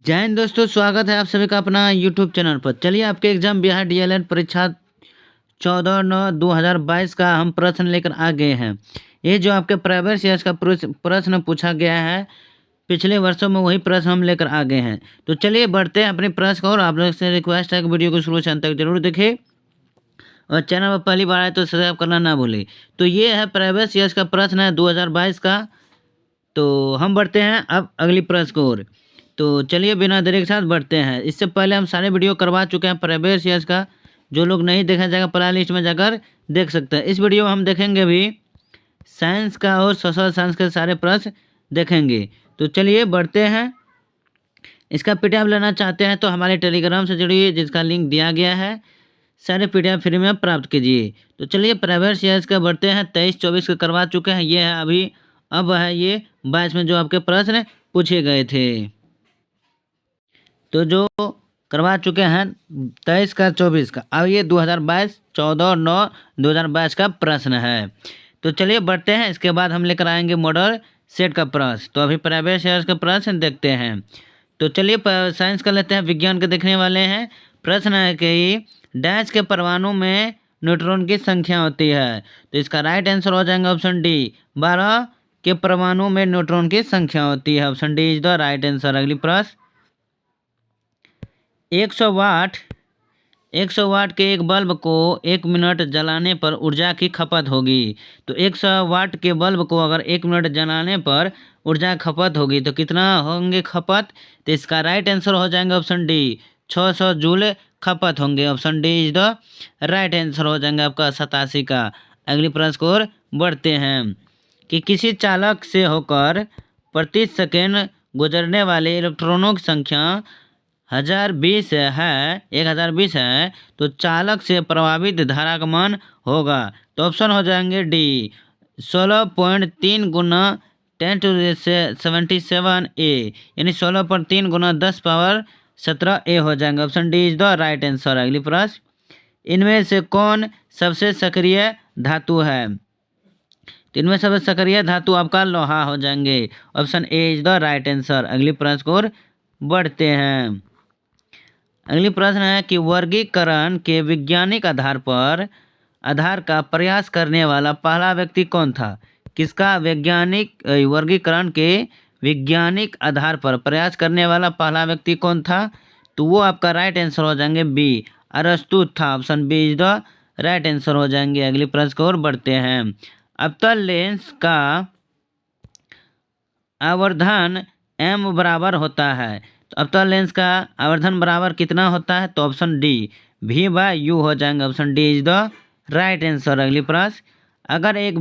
जय हिंद दोस्तों, स्वागत है आप सभी का अपना यूट्यूब चैनल पर। चलिए आपके एग्जाम बिहार डीएलएड परीक्षा 14/9/2022 का हम प्रश्न लेकर आ गए हैं। ये जो आपके प्राइवेट शेयर्स का प्रश्न पूछा गया है, पिछले वर्षों में वही प्रश्न हम लेकर आ गए हैं। तो चलिए बढ़ते हैं अपने प्रश्न को, और आप लोग से रिक्वेस्ट है कि वीडियो को शुरू से अंत तक जरूर देखें और चैनल पर पहली बार आए तो सब्सक्राइब करना ना भूलें। तो ये है प्राइवेट शेयर्स का प्रश्न है 2022 का। तो हम बढ़ते हैं अब अगली प्रश्न की ओर। तो चलिए बिना देरी के साथ बढ़ते हैं। इससे पहले हम सारे वीडियो करवा चुके हैं प्राइवेट शेयर्स का। जो लोग नहीं देखा जाएगा प्ले लिस्ट में जाकर देख सकते हैं। इस वीडियो में हम देखेंगे भी साइंस का और सोशल साइंस के सारे प्रश्न देखेंगे। तो चलिए बढ़ते हैं। इसका पीडीएफ लेना चाहते हैं तो हमारे टेलीग्राम से जुड़िए, जिसका लिंक दिया गया है। सारे पीडीएफ फ्री में प्राप्त कीजिए। तो चलिए प्राइवेट शेयर्स का बढ़ते हैं। 23-24 का करवा चुके हैं, ये है अभी। अब है ये 22 में जो आपके प्रश्न पूछे गए थे। तो जो करवा चुके हैं 23 का 24 का, अब ये 2022 14/9/2022 का प्रश्न है। तो चलिए बढ़ते हैं। इसके बाद हम लेकर आएंगे मॉडल सेट का प्रश्न। तो अभी प्राइवेट शेयर्स का प्रश्न देखते हैं। तो चलिए साइंस का लेते हैं, विज्ञान के देखने वाले हैं। प्रश्न है कि डैश के परमाणु में न्यूट्रॉन की संख्या होती है। तो इसका राइट आंसर हो जाएगा ऑप्शन डी, 12 के परमाणु में न्यूट्रॉन की संख्या होती है। Option D is the right answer. अगली प्रश्न, 100 वाट के एक बल्ब को 1 मिनट जलाने पर ऊर्जा की खपत होगी। तो 100 वाट के बल्ब को अगर 1 मिनट जलाने पर ऊर्जा खपत होगी तो कितना होंगे खपत? तो इसका राइट आंसर हो जाएंगे ऑप्शन डी, 600 जूल खपत होंगे। Option D is the right answer हो जाएंगे आपका 87 का। अगली प्रश्न को और बढ़ते हैं कि किसी चालक से होकर प्रति सेकेंड गुजरने वाले इलेक्ट्रॉनों की संख्या 1020 है, तो चालक से प्रभावित धारा का मान होगा। तो ऑप्शन हो जाएंगे डी, 16.3 गुना 10⁻77 ए, यानी 16.3 गुना 10⁻17 ए हो जाएंगे। Option D is the right answer. अगली प्रश्न, इनमें से कौन सबसे सक्रिय धातु है? तो इनमें सबसे सक्रिय धातु आपका लोहा हो जाएंगे। Option A is the right answer. अगली प्रश्न को बढ़ते हैं। अगली प्रश्न है कि वर्गीकरण के वैज्ञानिक आधार का प्रयास करने वाला पहला व्यक्ति कौन था? किसका वर्गीकरण के वैज्ञानिक आधार पर प्रयास करने वाला पहला व्यक्ति कौन था? तो वो आपका राइट आंसर हो जाएंगे बी, अरस्तु था। Option B is the right answer हो जाएंगे। अगली प्रश्न की ओर बढ़ते हैं। अवतल लेंस का आवर्धन m बराबर होता है। तो अवतल लेंस का आवर्धन बराबर कितना होता है? तो ऑप्शन डी, v/u हो जाएंगे। Option D is the right answer. अगली प्रश्न, अगर एक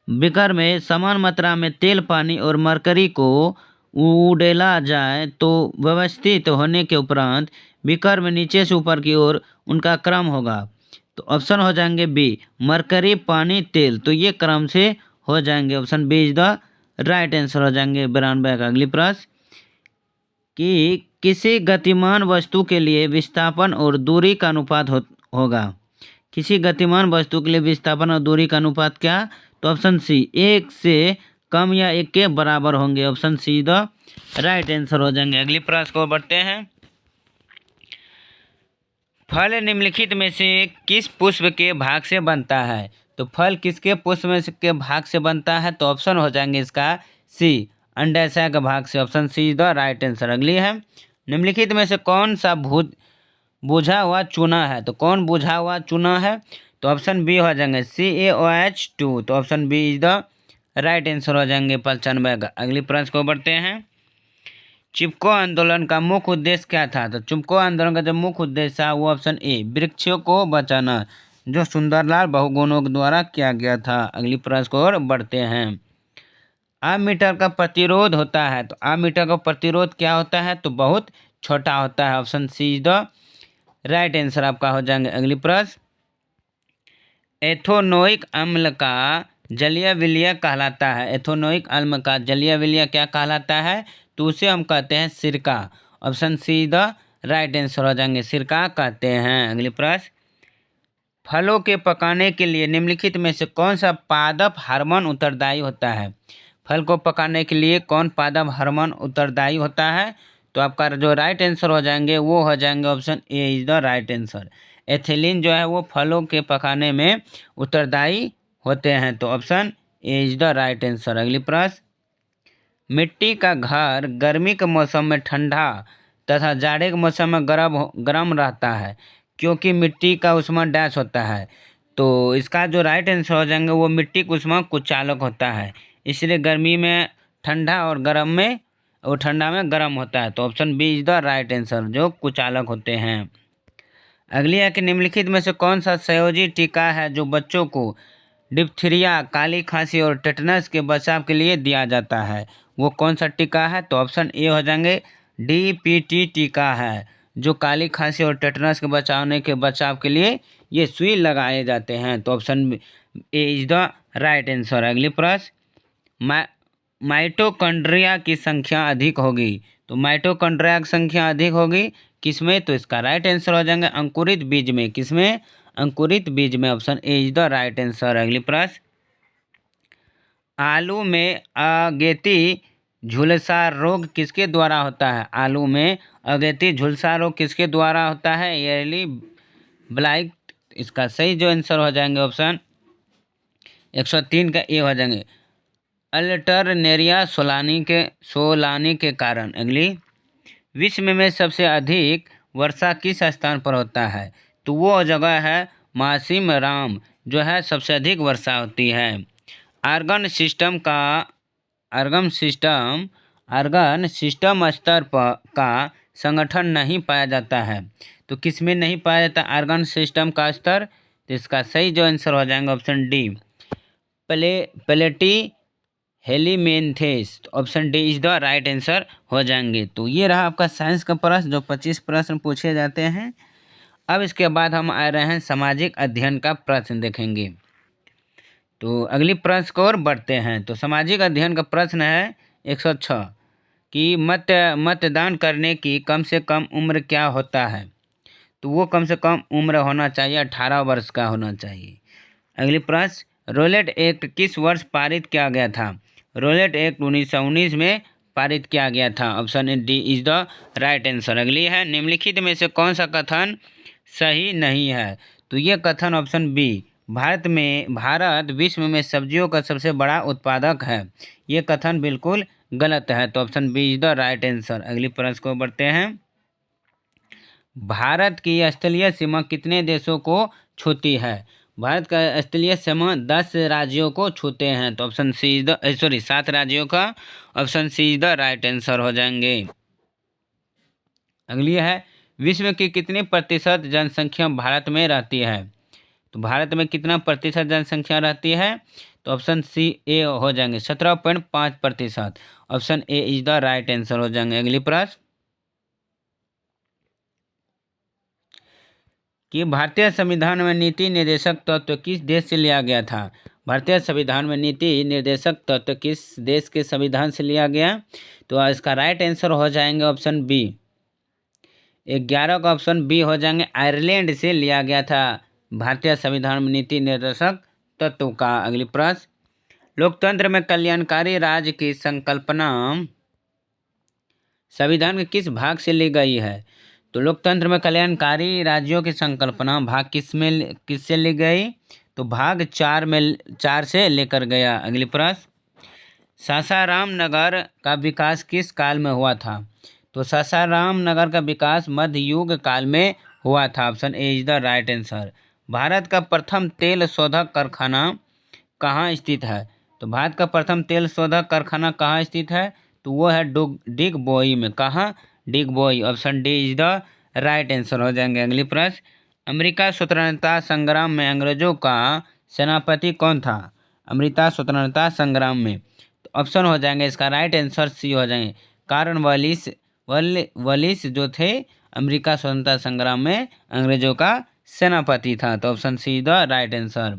बीकर में समान मात्रा में तेल, पानी और मरकरी को उड़ेला जाए तो व्यवस्थित होने के उपरांत बीकर में नीचे से ऊपर की ओर उनका क्रम होगा। तो ऑप्शन हो जाएंगे बी, मरकरी, पानी, तेल। तो ये क्रम से हो जाएंगे। Option B is the right answer हो जाएंगे 92 का। अगली प्रश्न, कि किसी गतिमान वस्तु के लिए विस्थापन और दूरी का अनुपात होगा। किसी गतिमान वस्तु के लिए विस्थापन और दूरी का अनुपात क्या? तो ऑप्शन सी, 1 से कम या 1 के बराबर होंगे। Option C the right answer हो जाएंगे। अगली प्रश्न को बढ़ते हैं। फल निम्नलिखित में से किस पुष्प के भाग से बनता है? तो फल किसके पुष्प में के भाग से बनता है? तो ऑप्शन हो जाएंगे इसका सी, अंडाशय के भाग से। Option C is the right answer. अगली है, निम्नलिखित में से कौन सा बुझा हुआ चूना है? तो कौन बुझा हुआ चूना है? तो ऑप्शन बी हो जाएंगे CaOH2। तो option B is the right answer हो जाएंगे 95 का। अगली प्रश्न को बढ़ते हैं। चिपको आंदोलन का मुख्य उद्देश्य क्या था? तो चिपको आंदोलन का जो मुख्य उद्देश्य था वो ऑप्शन ए, वृक्षों को बचाना, जो सुंदरलाल बहुगुणों के द्वारा किया गया था। अगली प्रश्न को और बढ़ते हैं। आममीटर का प्रतिरोध होता है। तो आममीटर का प्रतिरोध क्या होता है? तो बहुत छोटा होता है। Option C is the right answer आपका हो जाएंगे। अगली प्रश्न, एथोनोइक अम्ल का जलीय विलय कहलाता है। एथोनोइक अम्ल का जलीय विलय क्या कहलाता है? तो उसे हम कहते हैं सिरका। Option C the right answer हो जाएंगे, सिरका कहते हैं। अगली प्रश्न, फलों के पकाने के लिए निम्नलिखित में से कौन सा पादप हार्मोन उत्तरदायी होता है? फल को पकाने के लिए कौन पादप हार्मोन उत्तरदायी होता है? तो आपका जो राइट आंसर हो जाएंगे वो हो जाएंगे option A is the right answer. Ethylene जो है वो फलों के पकाने में उत्तरदायी होते हैं, तो option A is the right answer. अगली प्रश्न, मिट्टी का घर गर्मी के मौसम में ठंडा तथा जाड़े के मौसम में गर्म रहता है क्योंकि मिट्टी का ऊष्मा डैश होता है। तो इसका जो राइट आंसर हो जाएंगे वो मिट्टी का ऊष्मा कुचालक होता है, इसलिए गर्मी में ठंडा और गर्म में और ठंडा में गर्म होता है, तो option B is the right answer, जो कुचालक होते हैं। अगली है कि निम्नलिखित में से कौन सा संयोजी टीका है जो बच्चों को डिप्थीरिया, काली खांसी और टेटनस के बचाव के लिए दिया जाता है? वो कौन सा टीका है? तो ऑप्शन ए हो जाएंगे डीपीटी टीका है, जो काली खांसी और टेटनस के बचाव के लिए ये सुई लगाए जाते हैं, तो option A is the right answer. अगली प्रश्न, माइटोकॉन्ड्रिया की संख्या अधिक होगी, तो माइटोकॉन्ड्रिया की संख्या अधिक होगी किसमें? तो इसका राइट आंसर हो जाएंगे अंकुरित बीज में। किसमें? अंकुरित बीज में, option A is the right answer. अगली प्रश्न, आलू में अगेती झुलसा रोग किसके द्वारा होता है? आलू में अगेती झुलसा रोग किसके द्वारा होता है? येली ब्लाइट। इसका सही जो आंसर हो जाएंगे ऑप्शन 103 का ए हो जाएंगे अल्टरनेरिया सोलानी के कारण। अगली, विश्व में सबसे अधिक वर्षा किस स्थान पर होता है? तो वो जगह है मासिम राम, जो है सबसे अधिक वर्षा होती है। आर्गन सिस्टम स्तर पर का संगठन नहीं पाया जाता है, तो किस में नहीं पाया जाता आर्गन सिस्टम का स्तर? तो इसका सही जो आंसर हो जाएंगे option D Platyhelminthes, option D is the right answer हो जाएंगे। तो ये रहा आपका साइंस का प्रश्न, जो 25 प्रश्न पूछे जाते हैं। अब इसके बाद हम आ रहे हैं सामाजिक अध्ययन का प्रश्न देखेंगे। तो अगली प्रश्न को और बढ़ते हैं। तो सामाजिक अध्ययन का प्रश्न है 106 कि मतदान करने की कम से कम उम्र क्या होता है? तो वो कम से कम उम्र होना चाहिए 18 वर्ष का होना चाहिए। अगली प्रश्न, रोलेट एक्ट किस वर्ष पारित किया गया था? रोलेट एक्ट 1919 में पारित किया गया था, option D is the right answer. अगली है, निम्नलिखित में से कौन सा कथन सही नहीं है? तो ये कथन ऑप्शन बी, भारत विश्व में सब्जियों का सबसे बड़ा उत्पादक है, ये कथन बिल्कुल गलत है, तो option B is the right answer. अगली प्रश्न को बढ़ते हैं, भारत की स्थलीय सीमा कितने देशों को छूती है? भारत का स्थलीय सीमा 10 राज्यों को छूते हैं, तो ऑप्शन सी इज द 7 राज्यों का, option C is the right answer हो जाएंगे। अगली है, विश्व की कितनी प्रतिशत जनसंख्या भारत में रहती है? तो भारत में कितना प्रतिशत जनसंख्या रहती है? तो ऑप्शन सी ए हो जाएंगे 17.5%, option A is the right answer हो जाएंगे। अगली प्रश्न, कि भारतीय संविधान में नीति निर्देशक तत्व किस देश से लिया गया था? भारतीय संविधान में नीति निर्देशक तत्व किस देश के संविधान से लिया गया? तो इसका राइट आंसर हो जाएंगे ऑप्शन बी, 11 का ऑप्शन बी हो जाएंगे, आयरलैंड से लिया गया था भारतीय संविधान में नीति निर्देशक तत्व का। अगली प्रश्न, लोकतंत्र में कल्याणकारी राज्य की संकल्पना संविधान के किस भाग से ली गई है? तो लोकतंत्र में कल्याणकारी राज्यों की संकल्पना भाग किससे ली गई? तो भाग 4 से लेकर गया। अगली प्रश्न, सासाराम नगर का विकास किस काल में हुआ था? तो सासाराम नगर का विकास मध्य युग काल में हुआ था, option A is the right answer. Bharat का प्रथम तेल शोधक कारखाना कहाँ स्थित है? तो भारत का प्रथम तेल शोधक कारखाना कहाँ स्थित है? तो वो है डिगबोई में। कहाँ? Digboi, option D is the right answer हो जाएंगे। अगली प्रश्न, अमेरिका स्वतंत्रता संग्राम में अंग्रेजों का सेनापति कौन था? अमेरिका स्वतंत्रता संग्राम में, तो ऑप्शन हो जाएंगे इसका राइट आंसर सी हो जाएंगे, कारण वलिस जो थे अमेरिका स्वतंत्रता संग्राम में अंग्रेजों का सेनापति था, तो option C the right answer.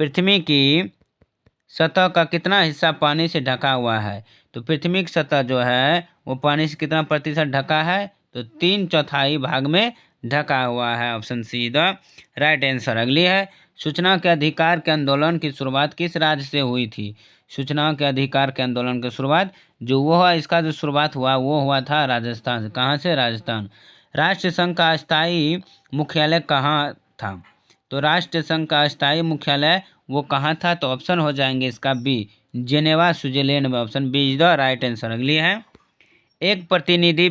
पृथ्वी की सतह का कितना हिस्सा पानी से ढका हुआ है? तो पृथ्वी की सतह जो है वो पानी से कितना प्रतिशत ढका है? तो 3/4 भाग में ढका हुआ है, option C the right answer. अगली है, सूचना के अधिकार के आंदोलन की शुरुआत किस राज्य से हुई थी? सूचनाओं के अधिकार के आंदोलन की शुरुआत, जो वो है इसका जो शुरुआत हुआ वो हुआ था राजस्थान से। कहाँ से? राजस्थान। राष्ट्रीय संघ का अस्थायी मुख्यालय कहाँ था? तो राष्ट्रीय संघ का अस्थायी मुख्यालय वो कहाँ था? तो ऑप्शन हो जाएंगे इसका बी, जेनेवा स्विट्जरलैंड में। Option B is the right answer. अगली है, एक प्रतिनिधि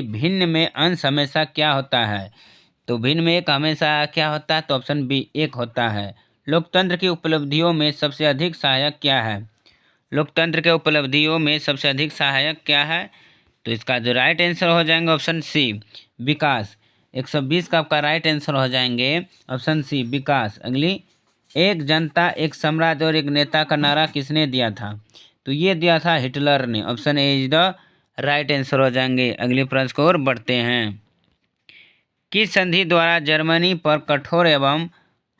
भिन्न में अंश हमेशा क्या होता है? तो भिन्न में एक हमेशा क्या होता है? तो ऑप्शन बी एक होता है। लोकतंत्र की उपलब्धियों में सबसे अधिक सहायक क्या है? लोकतंत्र के उपलब्धियों में सबसे अधिक सहायक क्या है? तो इसका जो राइट आंसर हो जाएंगे ऑप्शन सी, विकास। 120 का आपका राइट आंसर हो जाएंगे ऑप्शन सी, विकास। अगली, एक जनता एक साम्राज्य और एक नेता का नारा किसने दिया था? तो ये दिया था हिटलर ने। Option A is the right answer हो जाएंगे। अगले प्रश्न को और बढ़ते हैं। किस संधि द्वारा जर्मनी पर कठोर एवं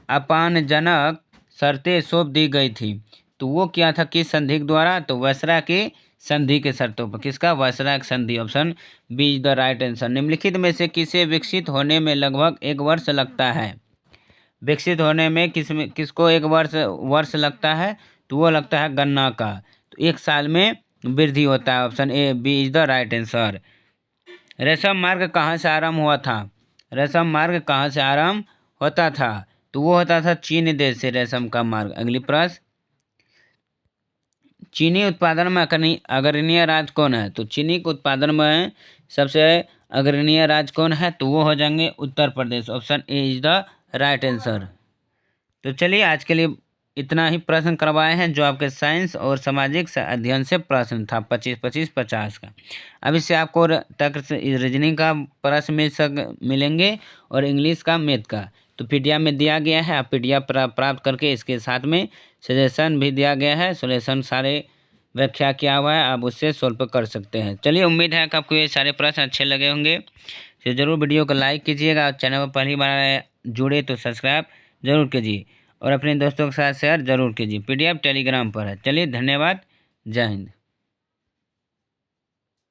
अपमानजनक शर्तें सौंप दी गई थी? तो वो क्या था किस संधि के द्वारा? तो वायसराय की संधि के शर्तों पर। किसका? वायसराय की संधि। Option B is the right answer. निम्नलिखित में से किसे विकसित होने में लगभग 1 वर्ष लगता है? विकसित होने में किसको 1 वर्ष लगता है? तो वो लगता है गन्ना का। तो 1 साल में वृद्धि होता है। Option A B is the right answer. रेशम मार्ग कहाँ से आरंभ हुआ था? रेशम मार्ग कहाँ से आरंभ होता था? तो वो होता था चीन देश से रेशम का मार्ग। अगली प्रश्न, चीनी उत्पादन में अग्रणीय राज्य कौन है? तो चीनी के उत्पादन में सबसे अग्रणीय राज्य कौन है? तो वो हो जाएंगे Uttar Pradesh. Option A is the right answer. तो चलिए आज के लिए इतना ही प्रश्न करवाए हैं जो आपके साइंस और सामाजिक अध्ययन से प्रश्न था 25-25-50 का। अब इससे आपको तक रीजनिंग का प्रश्न मिलेंगे और इंग्लिश का, मैथ का। तो पीडीएफ में दिया गया है, आप पीडीएफ प्राप्त करके इसके साथ में सजेशन भी दिया गया है, सॉल्यूशन सारे व्याख्या किया हुआ है, आप उससे सॉल्व कर सकते हैं। चलिए, उम्मीद है कि आपको ये सारे प्रश्न अच्छे लगे होंगे। तो ज़रूर वीडियो को लाइक कीजिएगा, चैनल पर पहली बार जुड़े तो सब्सक्राइब जरूर कीजिए और अपने दोस्तों के साथ शेयर जरूर कीजिए। पीडीएफ टेलीग्राम पर है। चलिए, धन्यवाद। जय हिंद।